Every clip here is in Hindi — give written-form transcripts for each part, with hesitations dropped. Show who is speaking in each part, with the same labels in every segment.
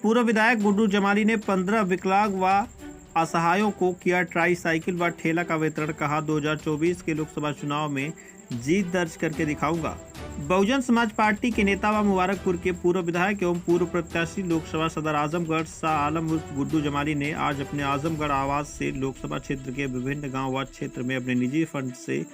Speaker 1: पूर्व विधायक गुड्डू जमाली ने 15 विकलांग व असहायों को किया ट्राई साइकिल व ठेला का वितरण। कहा 2024 के लोकसभा चुनाव में जीत दर्ज करके दिखाऊंगा। बहुजन समाज पार्टी के नेता व मुबारकपुर के पूर्व विधायक एवं पूर्व प्रत्याशी लोकसभा सदर आजमगढ़ शाह आलम उर्फ गुड्डू जमाली ने आज अपने आजमगढ़ आवास से लोकसभा क्षेत्र के विभिन्न गांव व क्षेत्र में अपने निजी फंड से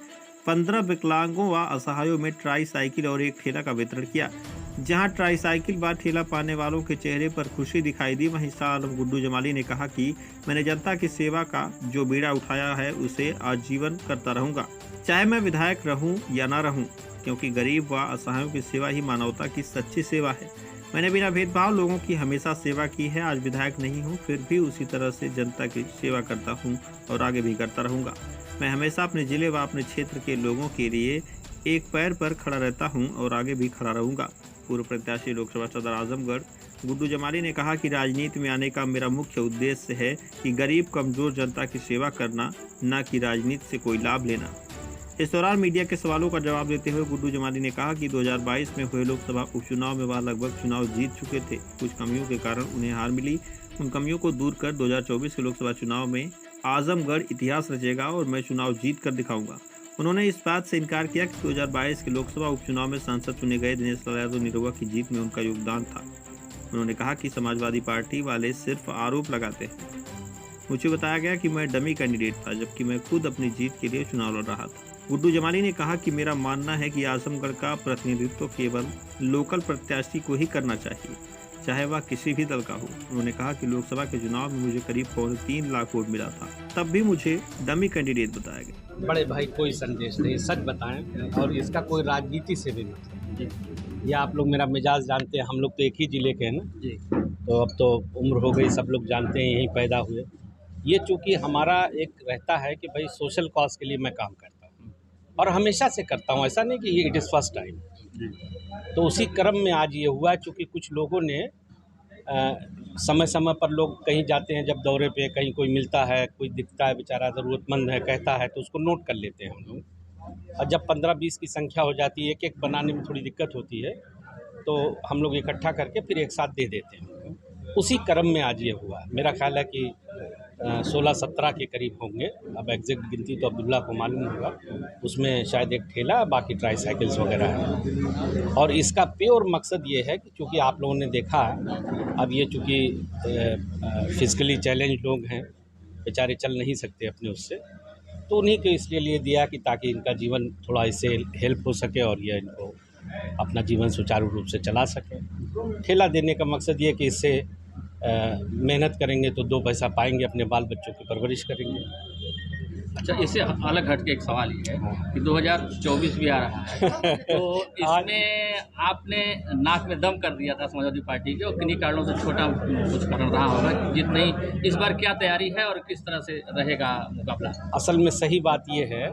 Speaker 1: 15 विकलांगों व असहायों में ट्राई साइकिल और एक ठेला का वितरण किया। जहां ट्राई साइकिल व ठेला पाने वालों के चेहरे पर खुशी दिखाई दी, वहीं शाह आलम गुड्डू जमाली ने कहा कि मैंने जनता की सेवा का जो बीड़ा उठाया है उसे आजीवन करता रहूंगा, चाहे मैं विधायक रहूं या ना रहूं, क्योंकि गरीब व असहायों की सेवा ही मानवता की सच्ची सेवा है। मैंने बिना भेदभाव लोगों की हमेशा सेवा की है। आज विधायक नहीं हूं, फिर भी उसी तरह से जनता की सेवा करता हूं और आगे भी करता रहूंगा। मैं हमेशा अपने जिले व अपने क्षेत्र के लोगों के लिए एक पैर पर खड़ा रहता हूं और आगे भी खड़ा रहूंगा। पूर्व प्रत्याशी लोकसभा सदर आजमगढ़ गुड्डू जमाली ने कहा कि राजनीति में आने का मेरा मुख्य उद्देश्य है कि गरीब कमजोर जनता की सेवा करना, न कि राजनीति से कोई लाभ लेना। इस दौरान मीडिया के सवालों का जवाब देते हुए गुड्डू जमाली ने कहा कि 2022 में हुए लोकसभा उपचुनाव में वह लगभग चुनाव जीत चुके थे। कुछ कमियों के कारण उन्हें हार मिली। उन कमियों को दूर कर 2024 के लोकसभा चुनाव में आजमगढ़ इतिहास रचेगा और मैं चुनाव जीत कर दिखाऊंगा। उन्होंने इस बात से इनकार किया कि 2022 के लोकसभा उपचुनाव में सांसद चुने गए दिनेश लाल यादव निरहुआ की जीत में उनका योगदान था। उन्होंने कहा कि समाजवादी पार्टी वाले सिर्फ आरोप लगाते हैं। मुझे बताया गया कि मैं डमी कैंडिडेट था, जबकि मैं खुद अपनी जीत के लिए चुनाव लड़ रहा था। गुड्डू जमाली ने कहा कि मेरा मानना है कि आजमगढ़ का प्रतिनिधित्व केवल लोकल प्रत्याशी को ही करना चाहिए, चाहे वह किसी भी दल का हो। उन्होंने कहा कि लोकसभा के चुनाव में मुझे करीब 3.25 लाख वोट मिला था, तब भी मुझे डमी कैंडिडेट बताया गया।
Speaker 2: बड़े भाई कोई संदेश नहीं, सच बताएं, और इसका कोई राजनीति से भी मतलब। ये आप लोग मेरा मिजाज जानते हैं, हम लोग तो एक ही ज़िले के हैं ना जी, तो अब तो उम्र हो गई, सब लोग जानते हैं, यहीं पैदा हुए। ये चूँकि हमारा एक रहता है कि भाई सोशल कॉज के लिए मैं काम करता हूँ और हमेशा से करता हूँ, ऐसा नहीं कि ये इट इज़ फर्स्ट टाइम। तो उसी क्रम में आज ये हुआ, चूँकि कुछ लोगों ने समय समय पर लोग कहीं जाते हैं, जब दौरे पे कहीं कोई मिलता है, कोई दिखता है बेचारा ज़रूरतमंद है, कहता है, तो उसको नोट कर लेते हैं हम लोग। और जब 15-20 की संख्या हो जाती है, एक-एक बनाने में थोड़ी दिक्कत होती है, तो हम लोग इकट्ठा करके फिर एक साथ दे देते हैं। उसी क्रम में आज ये हुआ। मेरा ख्याल है कि 16-17 के करीब होंगे, अब एग्जैक्ट गिनती तो अब्दुल्ला को मालूम होगा। उसमें शायद एक ठेला, बाकी ट्राई साइकिल्स वगैरह हैं। और इसका प्योर मकसद ये है कि चूँकि आप लोगों ने देखा, अब ये चूँकि फिजिकली चैलेंज लोग हैं, बेचारे चल नहीं सकते अपने उससे, तो उन्हीं को इसलिए लिए दिया कि ताकि इनका जीवन थोड़ा इससे हेल्प हो सके और ये इनको अपना जीवन सुचारू रूप से चला सकें। ठेला देने का मकसद ये कि इससे मेहनत करेंगे तो 2 पैसा पाएंगे, अपने बाल बच्चों की परवरिश करेंगे।
Speaker 3: अच्छा, इससे अलग हट के एक सवाल ये है कि 2024 भी आ रहा है तो इसमें आपने नाक में दम कर दिया था समाजवादी पार्टी के, और किन्हीं कारणों से छोटा कुछ कारण रहा होगा जीत नहीं। इस बार क्या तैयारी है और किस तरह से रहेगा मुकाबला?
Speaker 2: असल में सही बात ये है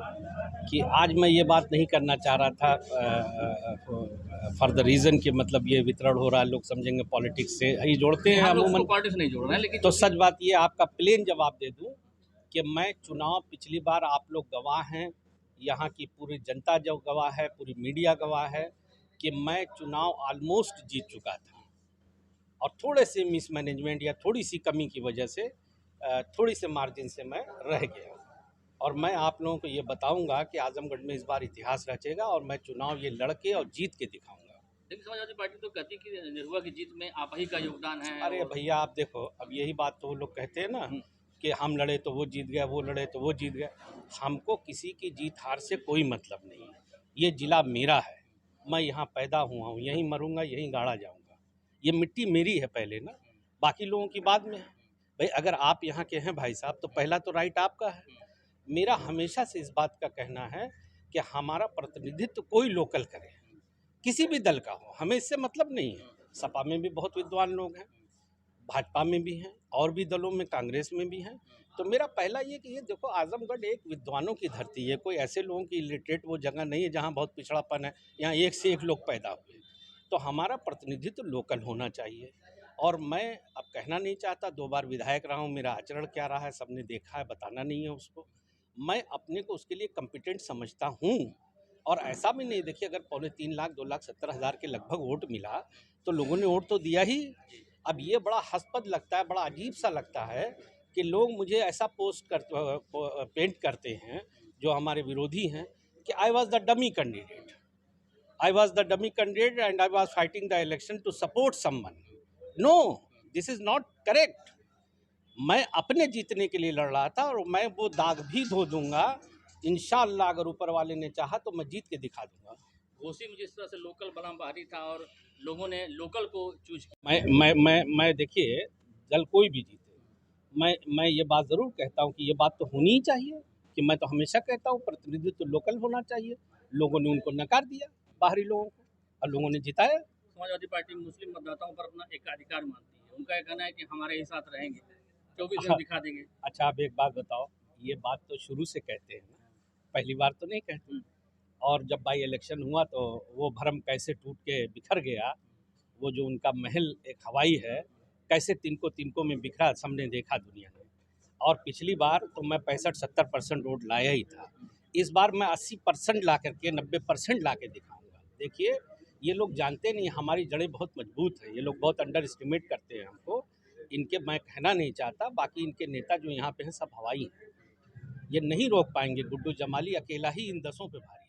Speaker 2: कि आज मैं ये बात नहीं करना चाह रहा था फॉर द रीज़न कि मतलब ये वितरण हो रहा है, लोग समझेंगे पॉलिटिक्स से ही जोड़ते हैं, अमूमन
Speaker 3: पॉलिटिक्स नहीं जोड़ रहे हैं, लेकिन
Speaker 2: तो सच बात ये आपका प्लेन जवाब दे दूं कि मैं चुनाव पिछली बार आप लोग गवाह हैं, यहाँ की पूरी जनता जो गवाह है, पूरी मीडिया गवाह है कि मैं चुनाव ऑलमोस्ट जीत चुका था और थोड़े से मिसमैनेजमेंट या थोड़ी सी कमी की वजह से थोड़ी से मार्जिन से मैं रह गया। और मैं आप लोगों को ये बताऊंगा कि आजमगढ़ में इस बार इतिहास रचेगा और मैं चुनाव ये लड़के और जीत के दिखाऊंगा।
Speaker 3: लेकिन समाजवादी पार्टी तो कहती कि निरहुआ की जीत में आप ही का योगदान है।
Speaker 2: अरे भैया आप देखो, अब यही बात तो वो लोग कहते हैं ना कि हम लड़े तो वो जीत गया, वो लड़े तो वो जीत गया। हमको किसी की जीत हार से कोई मतलब नहीं है। ये ज़िला मेरा है, मैं यहाँ पैदा हुआ हूँ, यहीं मरूंगा, यहीं गाड़ा जाऊँगा। ये मिट्टी मेरी है पहले ना, बाकी लोगों की बाद में है। भाई अगर आप यहाँ के हैं भाई साहब, तो पहला तो राइट आपका है। मेरा हमेशा से इस बात का कहना है कि हमारा प्रतिनिधित्व कोई लोकल करे, किसी भी दल का हो, हमें इससे मतलब नहीं है। सपा में भी बहुत विद्वान लोग हैं, भाजपा में भी हैं, और भी दलों में, कांग्रेस में भी हैं। तो मेरा पहला ये कि ये देखो, आजमगढ़ एक विद्वानों की धरती है, कोई ऐसे लोगों की इलिटरेट वो जगह नहीं है जहाँ बहुत पिछड़ापन है। यहाँ एक से एक लोग पैदा हुए, तो हमारा प्रतिनिधित्व लोकल होना चाहिए। और मैं अब कहना नहीं चाहता, 2 बार विधायक रहा हूँ, मेरा आचरण क्या रहा है सबने देखा है, बताना नहीं है उसको। मैं अपने को उसके लिए कॉम्पिटेंट समझता हूँ। और ऐसा भी नहीं, देखिए अगर 3.25 लाख 2,70,000 के लगभग वोट मिला तो लोगों ने वोट तो दिया ही, अब ये बड़ा हास्यास्पद लगता है, बड़ा अजीब सा लगता है कि लोग मुझे ऐसा पेंट करते हैं जो हमारे विरोधी हैं कि I was the dummy candidate, and I was fighting the election to support someone. No, this is not correct. मैं अपने जीतने के लिए लड़ रहा था और मैं वो दाग भी धो दूंगा इंशाअल्लाह। अगर ऊपर वाले ने चाहा तो मैं जीत के दिखा दूंगा।
Speaker 3: घोसी में जिस तरह से लोकल बनाम बाहरी था और लोगों ने लोकल को चूज किया।
Speaker 2: मैं देखिए, दल कोई भी जीते, मैं ये बात ज़रूर कहता हूँ कि ये बात तो होनी ही चाहिए कि मैं तो हमेशा कहता हूँ प्रतिनिधित्व लोकल होना चाहिए। लोगों ने उनको नकार दिया, बाहरी लोगों को, और लोगों ने जिताया।
Speaker 3: समाजवादी पार्टी मुस्लिम मतदाताओं पर अपना एकाधिकार मानती है। उनका ये कहना है कि हमारे ही साथ रहेंगे, 24 दिन दिखा देंगे।
Speaker 2: अच्छा, आप एक बात बताओ, ये बात तो शुरू से कहते हैं ना, पहली बार तो नहीं कहते। और जब बाई इलेक्शन हुआ तो वो भरम कैसे टूट के बिखर गया। वो जो उनका महल एक हवाई है, कैसे तिनको में बिखरा, सबने देखा दुनिया ने। और पिछली बार तो मैं 65-70% वोट लाया ही था। इस बार मैं 80% ला करके 90% ला के दिखाऊंगा। देखिए, ये लोग जानते नहीं, हमारी जड़ें बहुत मजबूत हैं। ये लोग बहुत अंडर एस्टिमेट करते हैं हमको। इनके मैं कहना नहीं चाहता, बाकी इनके नेता जो यहाँ पे हैं सब हवाई हैं। ये नहीं रोक पाएंगे। गुड्डू जमाली अकेला ही इन 10 पे भारी।